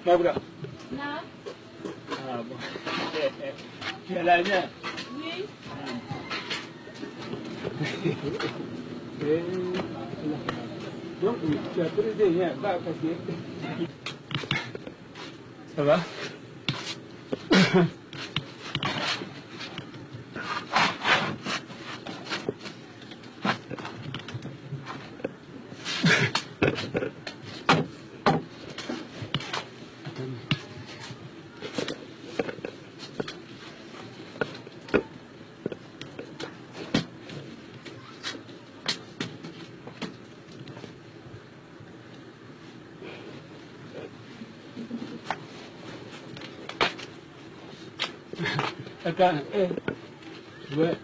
Maboula. Non. Ah bon. Tu es là bien? Oui. Donc, tu as pris des liens, va passer. Ça va? Attends, ouais.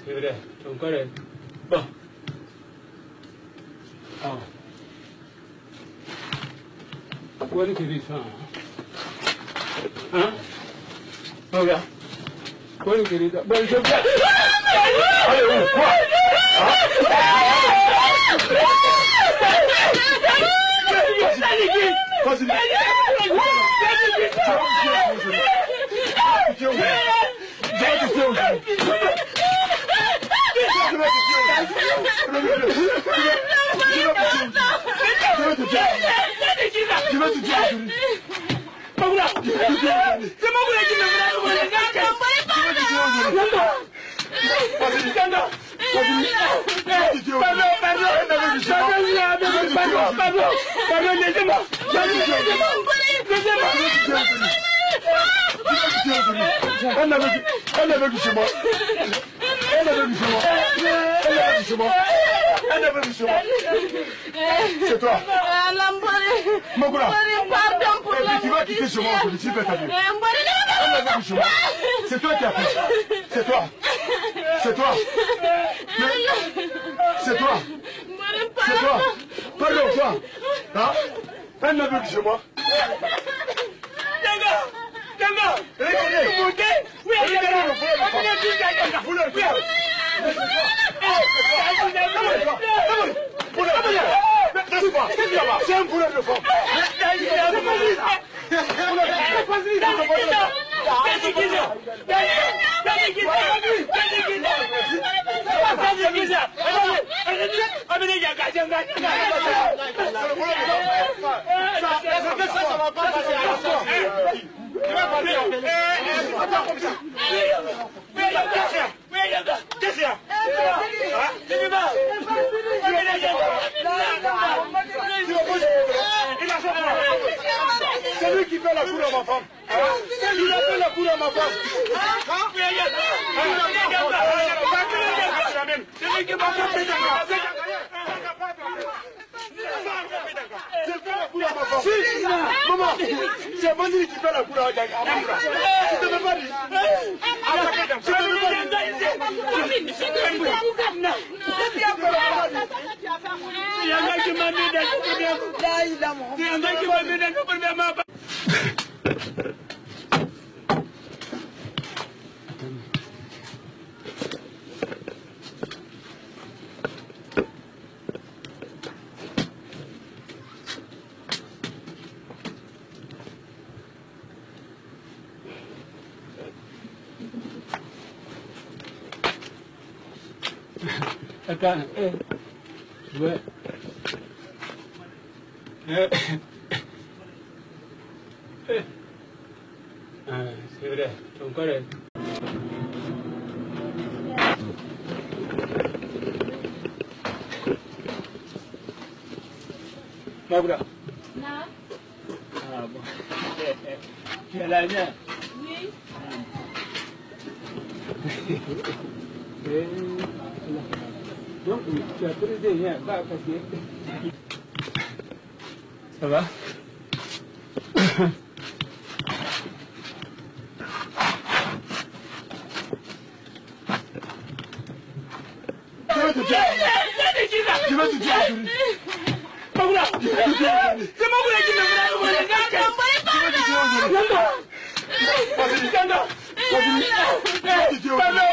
C'est vrai, ton corps est bon. Ah. Où est-ce que tu ça? Hein? Regarde. Où est-ce que tu ça? Bon, je vais. Allez, où? Quoi? C'est toi. Maboula. Pardon pour la tu vas quitter chez moi, je vais t'habiller. C'est toi qui as fait. C'est toi. C'est toi. C'est toi. C'est toi. Pardon, toi. Hein? Elle n'a vu chez moi. C'est un poulet de femme. C'est lui qui fait la cour à ma femme. C'est lui qui fait la cour à ma femme. C'est lui qui m'a fait maman, c'est Mandy qui fait la cour à ma femme. Tu ne peux pas dire. Tu ne peux pas dire. Attends, ouais. C'est vrai, ton corps est... Maboula. Non. Ah bon. Tu es là bien? Oui. Donc, tu as pris des liens, va passer. Ça va? Tu vas te dire. Maboula. C'est Maboula qui me Pardon.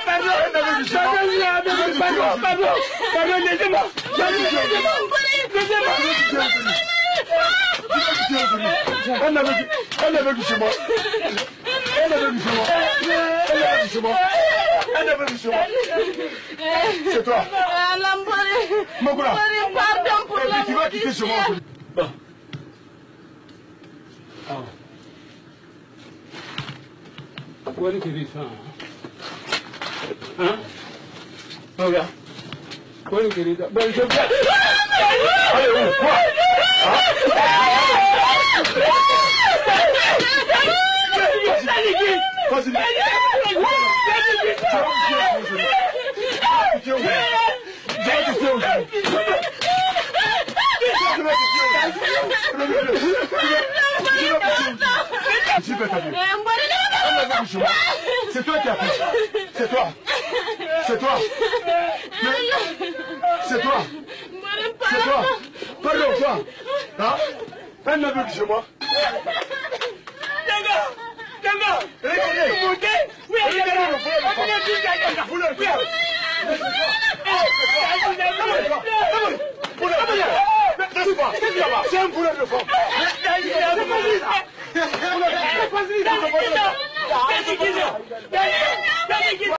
C'est toi. Mokola. Pardon pour la Tu vas quitter ce monde. What did he say? Huh? Oh, yeah. What did he do? But it's okay. C'est toi qui as fait ça. C'est toi. C'est toi. C'est toi. C'est toi. Pardon, toi. Hein? Un aveugle chez moi. Regardez. Oui, c'est un poulet de femme.